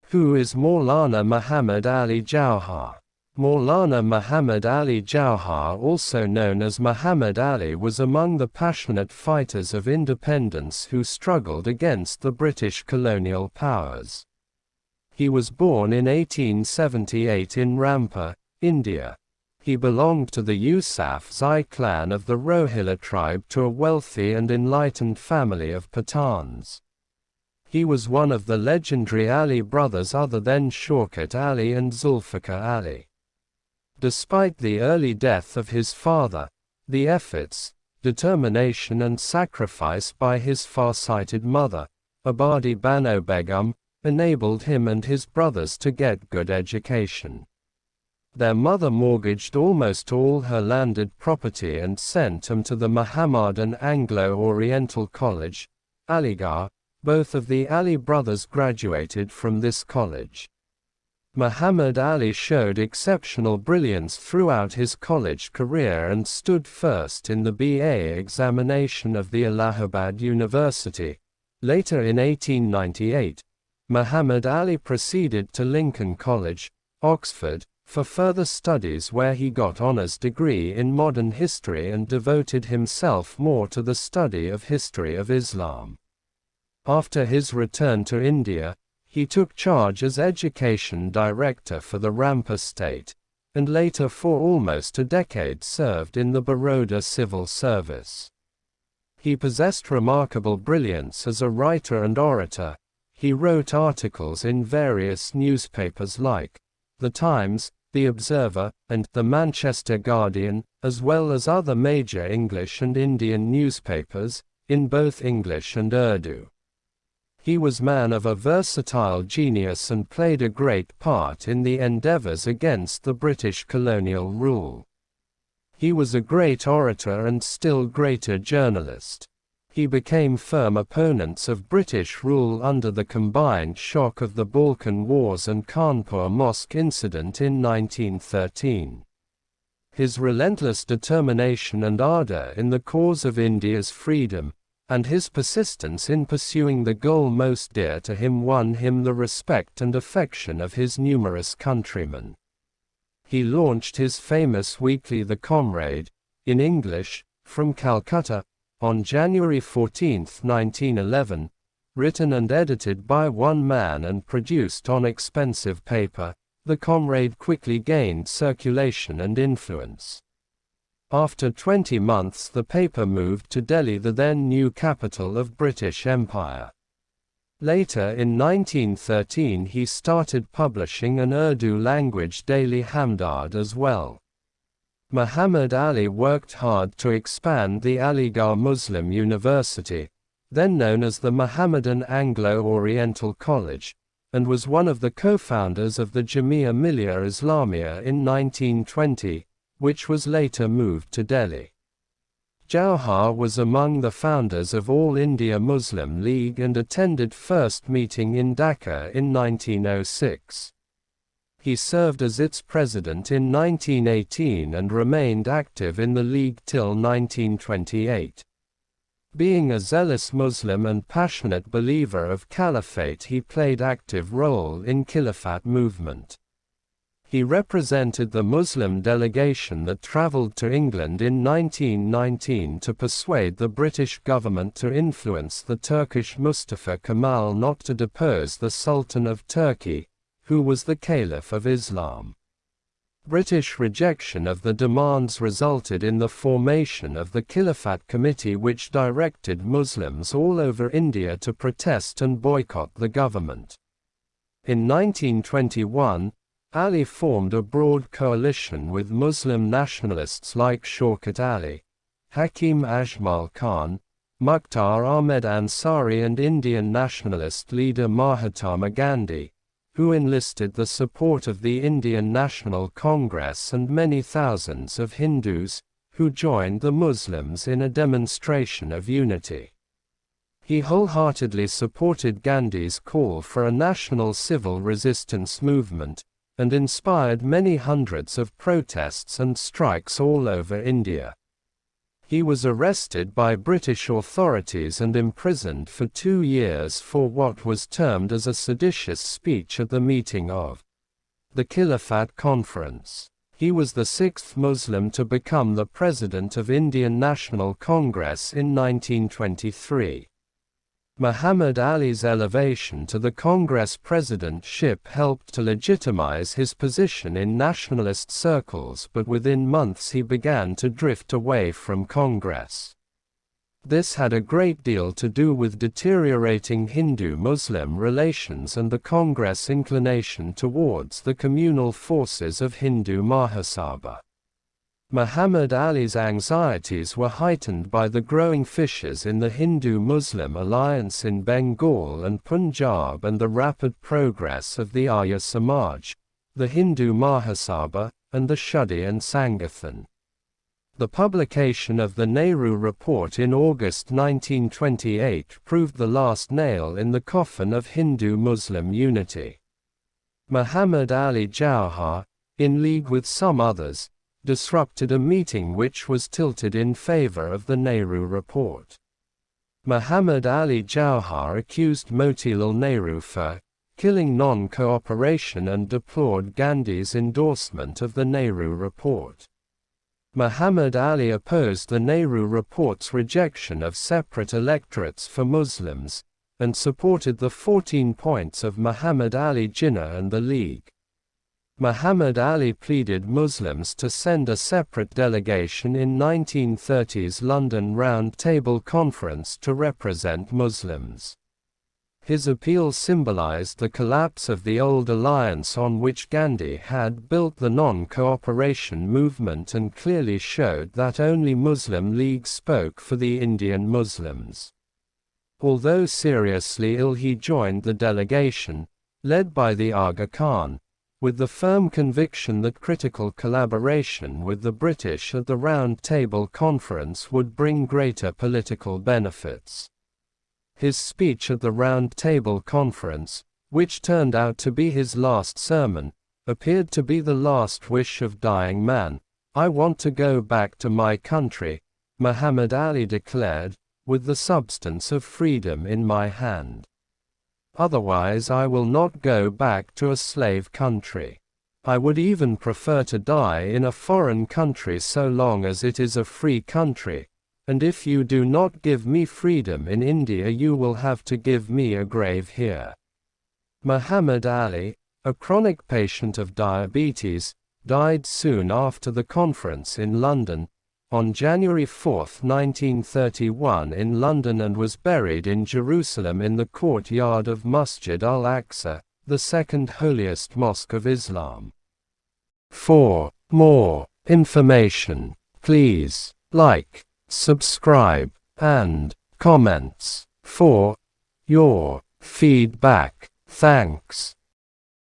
Who is Maulana Mohammad Ali Jauhar? Maulana Mohammad Ali Jauhar, also known as Muhammad Ali, was among the passionate fighters of independence who struggled against the British colonial powers. He was born in 1878 in Rampur, India. He belonged to the Yousaf Zai clan of the Rohillatribe, to a wealthy and enlightened family of Pathans. He was one of the legendary Ali brothers other than Shaukat Ali and Zulfiqar Ali. Despite the early death of his father, the efforts, determination and sacrifice by his far-sighted mother, Abadi Bano Begum, enabled him and his brothers to get good education. Their mother mortgaged almost all her landed property and sent them to the Muhammadan Anglo-Oriental College, Aligarh. Both of the Ali brothers graduated from this college. Muhammad Ali showed exceptional brilliance throughout his college career and stood first in the BA examination of the Allahabad University. Later in 1898, Muhammad Ali proceeded to Lincoln College, Oxford, for further studies, where he got honours degree in modern history and devoted himself more to the study of history of Islam. After his return to India, he took charge as education director for the Rampur state, and later for almost a decade served in the Baroda civil service. He possessed remarkable brilliance as a writer and orator. He wrote articles in various newspapers like The Times, The Observer, and The Manchester Guardian, as well as other major English and Indian newspapers, in both English and Urdu. He was man of a versatile genius and played a great part in the endeavors against the British colonial rule. He was a great orator and still greater journalist. He became firm opponents of British rule under the combined shock of the Balkan Wars and Kanpur Mosque incident in 1913. His relentless determination and ardor in the cause of India's freedom, and his persistence in pursuing the goal most dear to him, won him the respect and affection of his numerous countrymen. He launched his famous weekly The Comrade, in English, from Calcutta, on January 14, 1911, written and edited by one man and produced on expensive paper. The Comrade quickly gained circulation and influence. After 20 months the paper moved to Delhi, the then new capital of British Empire. Later in 1913 he started publishing an Urdu-language daily Hamdard as well. Muhammad Ali worked hard to expand the Aligarh Muslim University, then known as the Muhammadan Anglo-Oriental College, and was one of the co-founders of the Jamia Millia Islamia in 1920, which was later moved to Delhi. Jauhar was among the founders of All India Muslim League and attended first meeting in Dhaka in 1906. He served as its president in 1918 and remained active in the league till 1928. Being a zealous Muslim and passionate believer of caliphate, he played active role in Khilafat movement. He represented the Muslim delegation that traveled to England in 1919 to persuade the British government to influence the Turkish Mustafa Kemal not to depose the Sultan of Turkey, who was the Caliph of Islam. British rejection of the demands resulted in the formation of the Khilafat Committee, which directed Muslims all over India to protest and boycott the government. In 1921, Ali formed a broad coalition with Muslim nationalists like Shaukat Ali, Hakim Ajmal Khan, Mukhtar Ahmed Ansari and Indian nationalist leader Mahatma Gandhi, who enlisted the support of the Indian National Congress and many thousands of Hindus, who joined the Muslims in a demonstration of unity. He wholeheartedly supported Gandhi's call for a national civil resistance movement, and inspired many hundreds of protests and strikes all over India. He was arrested by British authorities and imprisoned for 2 years for what was termed as a seditious speech at the meeting of the Khilafat Conference. He was the 6th Muslim to become the President of Indian National Congress in 1923. Muhammad Ali's elevation to the Congress presidentship helped to legitimize his position in nationalist circles, but within months he began to drift away from Congress. This had a great deal to do with deteriorating Hindu-Muslim relations and the Congress' inclination towards the communal forces of Hindu Mahasabha. Muhammad Ali's anxieties were heightened by the growing fissures in the Hindu-Muslim alliance in Bengal and Punjab and the rapid progress of the Arya Samaj, the Hindu Mahasabha, and the Shuddi and Sangathan. The publication of the Nehru Report in August 1928 proved the last nail in the coffin of Hindu-Muslim unity. Muhammad Ali Jauhar, in league with some others, disrupted a meeting which was tilted in favor of the Nehru Report. Muhammad Ali Jauhar accused Motilal Nehru for killing non-cooperation and deplored Gandhi's endorsement of the Nehru Report. Muhammad Ali opposed the Nehru Report's rejection of separate electorates for Muslims, and supported the 14 points of Muhammad Ali Jinnah and the League. Muhammad Ali pleaded Muslims to send a separate delegation in 1930's London Round Table Conference to represent Muslims. His appeal symbolized the collapse of the old alliance on which Gandhi had built the non-cooperation movement and clearly showed that only Muslim League spoke for the Indian Muslims. Although seriously ill, he joined the delegation, led by the Aga Khan, with the firm conviction that critical collaboration with the British at the Round Table Conference would bring greater political benefits. His speech at the Round Table Conference, which turned out to be his last sermon, appeared to be the last wish of dying man. "I want to go back to my country," Muhammad Ali declared, "with the substance of freedom in my hand. Otherwise I will not go back to a slave country. I would even prefer to die in a foreign country so long as it is a free country, and if you do not give me freedom in India you will have to give me a grave here." Muhammad Ali, a chronic patient of diabetes, died soon after the conference in London, on January 4, 1931 in London, and was buried in Jerusalem in the courtyard of Masjid al-Aqsa, the second holiest mosque of Islam. For more information, please like, subscribe, and comments. For your feedback. Thanks.